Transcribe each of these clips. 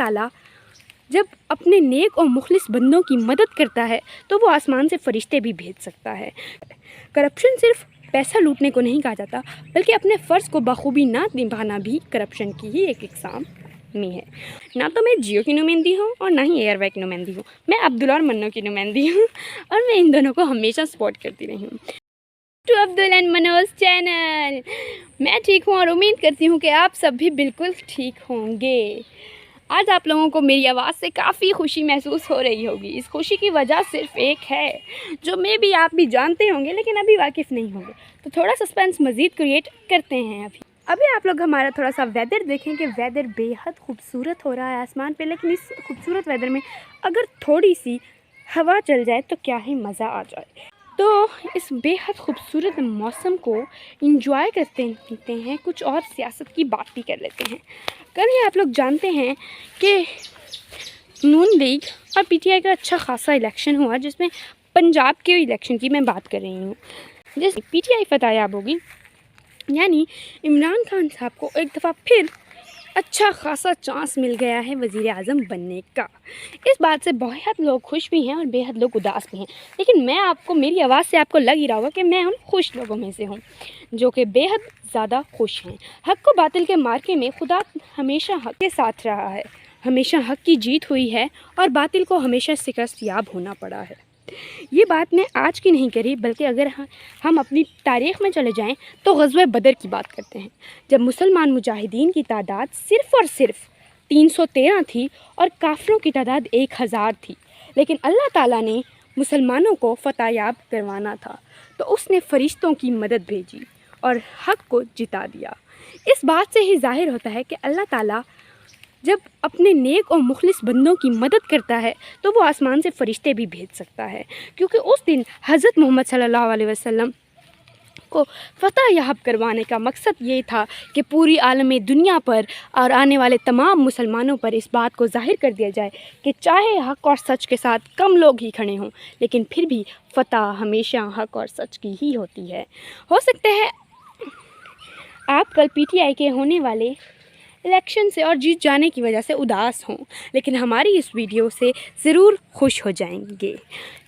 ताला जब अपने नेक और मुखलिस बंदों की मदद करता है तो वो आसमान से फरिश्ते भी भेज सकता है। करप्शन सिर्फ पैसा लूटने को नहीं कहा जाता, बल्कि अपने फ़र्ज़ को बखूबी ना निभाना भी करप्शन की ही एक इकसाम में है। ना तो मैं जियो की नुमाइंदी हूँ और ना ही एयरवे की नुमाइंदी हूँ, मैं अब्दुल और मन्नो की नुमाइंदी हूँ और मैं इन दोनों को हमेशा सपोर्ट करती रही हूँ। To Abdul and Manoj channel, मैं ठीक हूँ और उम्मीद करती हूँ कि आप सब भी बिल्कुल ठीक होंगे। आज आप लोगों को मेरी आवाज़ से काफ़ी खुशी महसूस हो रही होगी। इस खुशी की वजह सिर्फ एक है, जो मैं भी आप भी जानते होंगे लेकिन अभी वाकिफ़ नहीं होंगे, तो थोड़ा सस्पेंस मज़ीद क्रिएट करते हैं। अभी आप लोग हमारा थोड़ा सा वेदर देखें कि वेदर बेहद खूबसूरत हो रहा है आसमान पे, लेकिन इस खूबसूरत वेदर में अगर थोड़ी सी हवा चल जाए तो क्या ही मज़ा आ जाए। तो इस बेहद खूबसूरत मौसम को इंजॉय करते हैं, कुछ और सियासत की बात भी कर लेते हैं। कल ही आप लोग जानते हैं कि नून लीग और पीटीआई का अच्छा खासा इलेक्शन हुआ, जिसमें पंजाब के इलेक्शन की मैं बात कर रही हूँ। जैसे पीटीआई फतेहयाब होगी, यानी इमरान खान साहब को एक दफ़ा फिर अच्छा खासा चांस मिल गया है वज़ीर आज़म बनने का। इस बात से बहुत लोग खुश भी हैं और बेहद लोग उदास भी हैं, लेकिन मैं आपको, मेरी आवाज़ से आपको लग ही रहा होगा कि मैं उन खुश लोगों में से हूँ जो कि बेहद ज़्यादा खुश हैं। हक़ को बातिल के मार्के में खुदा हमेशा हक़ के साथ रहा है, हमेशा हक़ की जीत हुई है और बातिल को हमेशा शिकस्त याब होना पड़ा है। ये बात मैं आज की नहीं करी, बल्कि अगर हम अपनी तारीख़ में चले जाएं तो ग़ज़वे बदर की बात करते हैं, जब मुसलमान मुजाहिदीन की तादाद सिर्फ़ और सिर्फ 313 थी और काफ़िरों की तादाद 1000 थी। लेकिन अल्लाह ताला ने मुसलमानों को फतेहयाब करवाना था, तो उसने फ़रिश्तों की मदद भेजी और हक़ को जिता दिया। इस बात से ही ज़ाहिर होता है कि अल्लाह ताला जब अपने नेक और मुखलिस बंदों की मदद करता है तो वो आसमान से फ़रिश्ते भी भेज सकता है, क्योंकि उस दिन हज़रत मोहम्मद सल्लल्लाहु अलैहि वसल्लम को फतेहयाब करवाने का मकसद ये था कि पूरी आलम दुनिया पर और आने वाले तमाम मुसलमानों पर इस बात को ज़ाहिर कर दिया जाए कि चाहे हक़ और सच के साथ कम लोग ही खड़े हों, लेकिन फिर भी फ़तह हमेशा हक़ और सच की ही होती है। हो सकता है आप कल पीटीआई के होने वाले इलेक्शन से और जीत जाने की वजह से उदास हों, लेकिन हमारी इस वीडियो से ज़रूर खुश हो जाएंगे,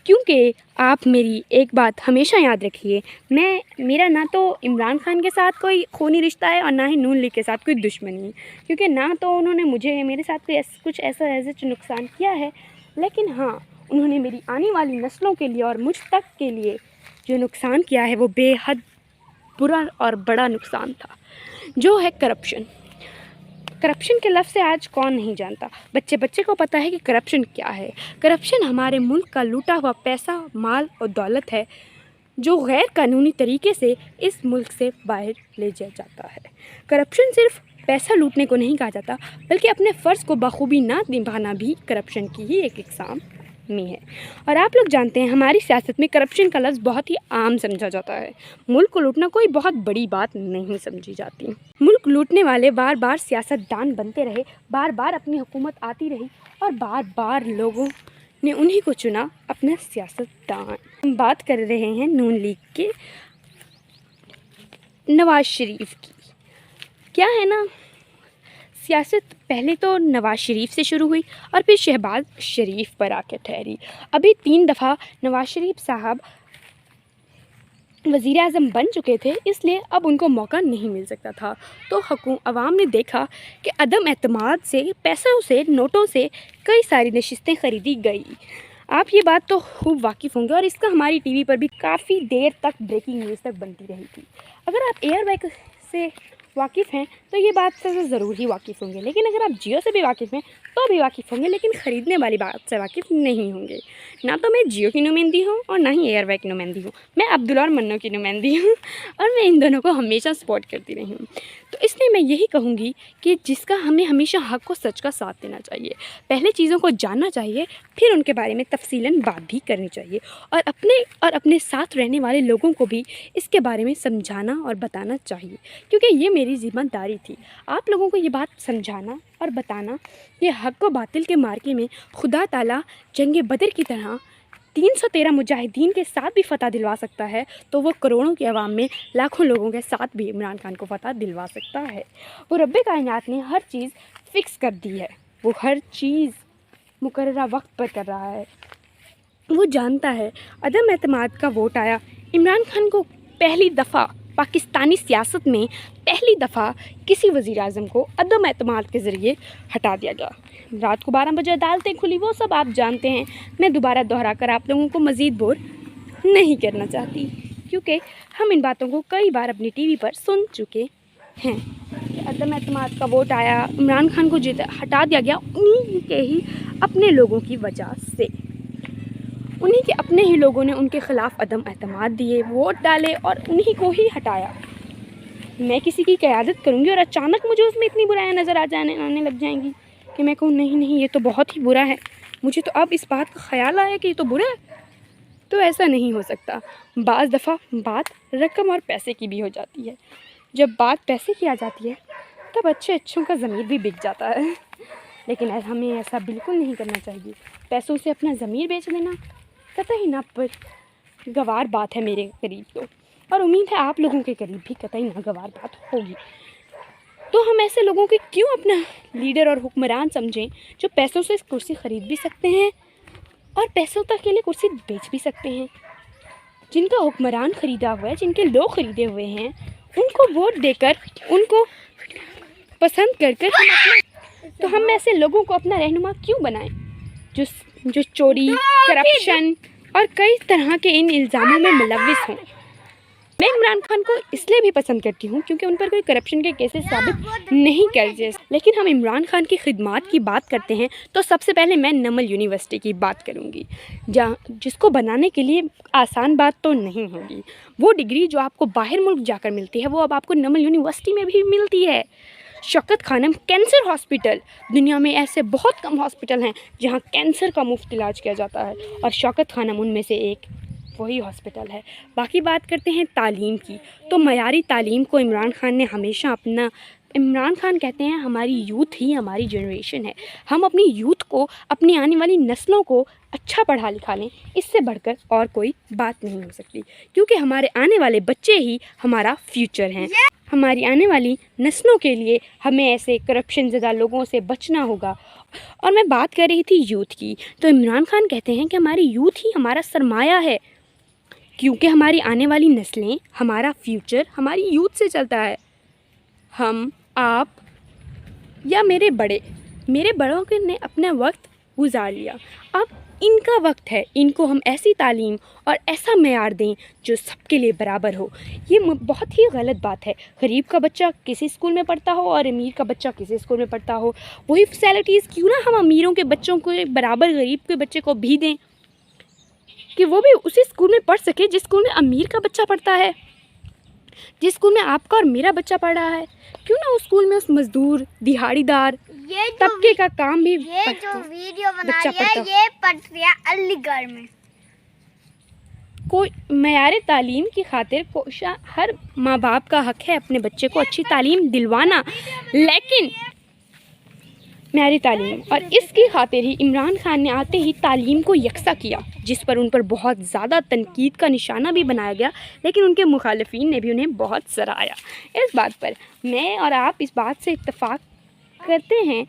क्योंकि आप मेरी एक बात हमेशा याद रखिए, मेरा ना तो इमरान खान के साथ कोई खूनी रिश्ता है और ना ही नून लीग के साथ कोई दुश्मनी, क्योंकि ना तो उन्होंने मेरे साथ कोई कुछ ऐसा नुकसान किया है, लेकिन हाँ, उन्होंने मेरी आने वाली नस्लों के लिए और मुझ तक के लिए जो नुकसान किया है वो बेहद बुरा और बड़ा नुकसान था, जो है करप्शन। करप्शन के लफ्ज़ से आज कौन नहीं जानता, बच्चे बच्चे को पता है कि करप्शन क्या है। करप्शन हमारे मुल्क का लूटा हुआ पैसा, माल और दौलत है, जो गैर कानूनी तरीके से इस मुल्क से बाहर ले जाया जाता है। करप्शन सिर्फ पैसा लूटने को नहीं कहा जाता, बल्कि अपने फ़र्ज़ को बखूबी ना निभाना भी करप्शन की ही एक इकसाम में है। और आप लोग जानते हैं हमारी सियासत में करप्शन का लफ्ज़ बहुत ही आम समझा जाता है। मुल्क को लूटना कोई बहुत बड़ी बात नहीं समझी जाती। मुल्क लूटने वाले बार बार सियासतदान बनते रहे, बार बार अपनी हुकूमत आती रही और बार बार लोगों ने उन्हीं को चुना अपना सियासतदान। हम बात कर रहे हैं नून लीग के नवाज़ शरीफ की। क्या है ना, सियासत पहले तो नवाज़ शरीफ से शुरू हुई और फिर शहबाज शरीफ पर आकर ठहरी। अभी 3 दफ़ा नवाज़ शरीफ साहब वज़ीर आज़म बन चुके थे, इसलिए अब उनको मौका नहीं मिल सकता था। तो अवाम ने देखा कि अदम एतमाद से, पैसों से, नोटों से कई सारी नशिस्तें ख़रीदी गई। आप ये बात तो खूब वाकिफ़ होंगे और इसका हमारी टीवी पर भी काफ़ी देर तक ब्रेकिंग न्यूज़ तक बनती रही थी। अगर आप एयरवे से वाकिफ़ हैं तो ये बात से ज़रूर ही वाकिफ़ होंगे, लेकिन अगर आप जियो से भी वाकिफ़ हैं तो भी वाकिफ़ होंगे, लेकिन ख़रीदने वाली बात से वाकिफ़ नहीं होंगे। ना तो मैं जियो की नुमाइंदी हूँ और ना ही एयरवे की नुमाइंदी हूँ, मैं अब्दुल और मन्नो की नुमाइंदी हूँ और मैं इन दोनों को हमेशा सपोर्ट करती रही हूँ। तो इसलिए मैं यही कहूँगी कि जिसका हमें हमेशा हक़ को सच का साथ देना चाहिए, पहले चीज़ों को जानना चाहिए, फिर उनके बारे में तफसीलन बात भी करनी चाहिए और अपने साथ रहने वाले लोगों को भी इसके बारे में समझाना और बताना चाहिए, क्योंकि ये मेरी ज़िम्मेदारी थी आप लोगों को ये बात समझाना और बताना कि हक़ व बातिल के मार्के में खुदा ताला जंग बदर की तरह 313 मुजाहिदीन के साथ भी फ़तह दिलवा सकता है, तो वो करोड़ों की आवाम में लाखों लोगों के साथ भी इमरान खान को फ़तह दिलवा सकता है। वो रब्बे कायनात ने हर चीज़ फ़िक्स कर दी है, वो हर चीज़ मुकर्ररा वक्त पर कर रहा है। वो जानता है अदम एतमाद का वोट आया, इमरान खान को पहली दफ़ा पाकिस्तानी सियासत में पहली दफ़ा किसी वज़ीर आज़म को अदम एतमाद के ज़रिए हटा दिया गया। रात को 12 बजे अदालतें खुली, वो सब आप जानते हैं। मैं दोबारा दोहरा कर आप लोगों को मज़ीद बोर नहीं करना चाहती, क्योंकि हम इन बातों को कई बार अपनी टीवी पर सुन चुके हैं। अदम एतमाद का वोट आया, इमरान खान को हटा दिया गया उन्हीं के ही अपने लोगों की वजह से। उन्हीं के अपने ही लोगों ने उनके ख़िलाफ़ अदम एतमाद दिए, वोट डाले और उन्हीं को ही हटाया। मैं किसी की क़यादत करूँगी और अचानक मुझे उसमें इतनी बुराइयाँ नज़र आने लग जाएंगी कि मैं कहूँ नहीं नहीं ये तो बहुत ही बुरा है, मुझे तो अब इस बात का ख़्याल आया कि ये तो बुरा है। तो ऐसा नहीं हो सकता। बाज़ दफ़ा बात रकम और पैसे की भी हो जाती है। जब बात पैसे की आ जाती है तब अच्छों का ज़मीर भी बिक जाता है, लेकिन हमें ऐसा बिल्कुल नहीं करना चाहिए। पैसों से अपना ज़मीर बेच देना कतई नागवार बात है मेरे करीब तो, और उम्मीद है आप लोगों के करीब भी कतई नागवार बात होगी। तो हम ऐसे लोगों के क्यों अपना लीडर और हुक्मरान समझें जो पैसों से कुर्सी ख़रीद भी सकते हैं और पैसों तक के लिए कुर्सी बेच भी सकते हैं। जिनका हुक्मरान ख़रीदा हुआ है, जिनके लोग ख़रीदे हुए हैं, उनको वोट देकर, उनको पसंद कर तो हम ऐसे लोगों को अपना रहनुमा क्यों बनाएं जो चोरी, करप्शन और कई तरह के इन इल्ज़ामों में मुलव्विस हों। मैं इमरान खान को इसलिए भी पसंद करती हूँ क्योंकि उन पर कोई करप्शन के केसेस साबित नहीं करते। लेकिन हम इमरान खान की खिदमात की बात करते हैं तो सबसे पहले मैं नमल यूनिवर्सिटी की बात करूँगी, जिसको बनाने के लिए आसान बात तो नहीं होगी। वो डिग्री जो आपको बाहर मुल्क जाकर मिलती है वो अब आपको नमल यूनिवर्सिटी में भी मिलती है। शौकत खानम कैंसर हॉस्पिटल, दुनिया में ऐसे बहुत कम हॉस्पिटल हैं जहाँ कैंसर का मुफ्त इलाज किया जाता है और शौकत खानम उनमें से एक वही हॉस्पिटल है। बाकी बात करते हैं तालीम की, तो मयारी तालीम को इमरान खान ने हमेशा अपना, इमरान खान कहते हैं हमारी यूथ ही हमारी जनरेशन है, हम अपनी यूथ को, अपनी आने वाली नस्लों को अच्छा पढ़ा लिखा लें, इससे बढ़कर और कोई बात नहीं हो सकती, क्योंकि हमारे आने वाले बच्चे ही हमारा फ्यूचर हैं। हमारी आने वाली नस्लों के लिए हमें ऐसे करप्शन ज़्यादा लोगों से बचना होगा। और मैं बात कर रही थी यूथ की, तो इमरान खान कहते हैं कि हमारी यूथ ही हमारा सरमाया है, क्योंकि हमारी आने वाली नस्लें, हमारा फ्यूचर हमारी यूथ से चलता है। हम, आप या मेरे बड़ों ने अपना वक्त गुजार लिया, अब इनका वक्त है, इनको हम ऐसी तालीम और ऐसा मेयार दें जो सबके लिए बराबर हो। ये बहुत ही गलत बात है। गरीब का बच्चा किसी स्कूल में पढ़ता हो और अमीर का बच्चा किसी स्कूल में पढ़ता हो, वही फैसिलिटीज़ क्यों ना हम अमीरों के बच्चों को बराबर गरीब के बच्चे को भी दें, कि वो भी उसी स्कूल में पढ़ सके जिस स्कूल में अमीर का बच्चा पढ़ता है, जिस स्कूल में आपका और मेरा बच्चा पढ़ रहा है। क्यों ना उस स्कूल में उस मजदूर, दिहाड़ीदार तबके का काम भी ये जो वीडियो बना रही है ये पढ़ रही है अलीगढ़ में। कोई मयार तालीम की खातिर हर माँ बाप का हक है अपने बच्चे को अच्छी तालीम दिलवाना, लेकिन मयारी तालीम, और इसकी खातिर ही इमरान खान ने आते ही तालीम को यकसा किया, जिस पर उन पर बहुत ज़्यादा तनकीद का निशाना भी बनाया गया, लेकिन उनके मुखालिफिन ने भी उन्हें बहुत सराहा। इस बात पर मैं और आप इस बात से इत्तेफाक करते हैं।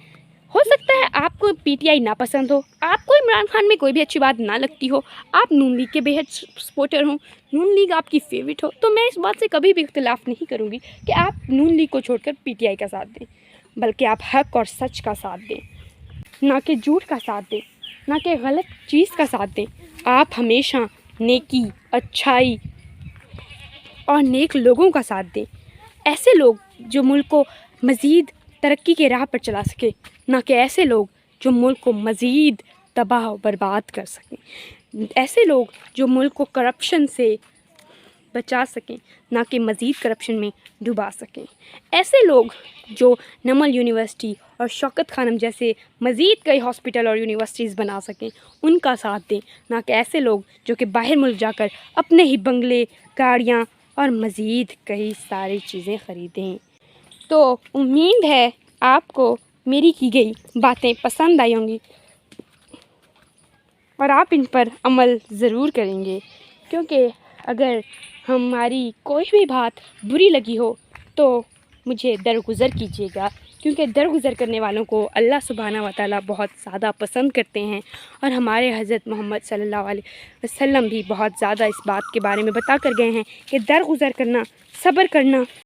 हो सकता है आपको पीटीआई ना पसंद हो, आपको इमरान खान में कोई भी अच्छी बात ना लगती हो, आप नून लीग के बेहद सपोर्टर हो, नून लीग आपकी फेवरेट हो, तो मैं इस बात से कभी भी इख्तिलाफ़ नहीं करूँगी कि आप नून लीग को छोड़कर पीटीआई का साथ दें, बल्कि आप हक और सच का साथ दें, ना कि झूठ का साथ दें, ना कि गलत चीज़ का साथ दें। आप हमेशा नेकी, अच्छाई और नेक लोगों का साथ दें, ऐसे लोग जो मुल्क को मज़ीद तरक्की के राह पर चला सके, ना कि ऐसे लोग जो मुल्क को मज़ीद तबाह और बर्बाद कर सकें, ऐसे लोग जो मुल्क को करप्शन से बचा सकें, ना कि मज़ीद करप्शन में डुबा सकें। ऐसे लोग जो नमल यूनिवर्सिटी और शौकत खानम जैसे मज़ीद कई हॉस्पिटल और यूनिवर्सिटीज़ बना सकें, उनका साथ दें, ना कि ऐसे लोग जो कि बाहर मुल्क जाकर अपने ही बंगले, गाड़ियाँ और मज़ीद कई सारी चीज़ें ख़रीदें। तो उम्मीद है आपको मेरी की गई बातें पसंद आई होंगी और आप इन पर अमल ज़रूर करेंगे, क्योंकि अगर हमारी कोई भी बात बुरी लगी हो तो मुझे दरगुज़र कीजिएगा, क्योंकि दरगुज़र करने वालों को अल्लाह सुब्हानहू व तआला बहुत ज़्यादा पसंद करते हैं। और हमारे हज़रत मोहम्मद सल्लल्लाहु अलैहि वसल्लम भी बहुत ज़्यादा इस बात के बारे में बता कर गए हैं कि दरगुज़र करना, सब्र करना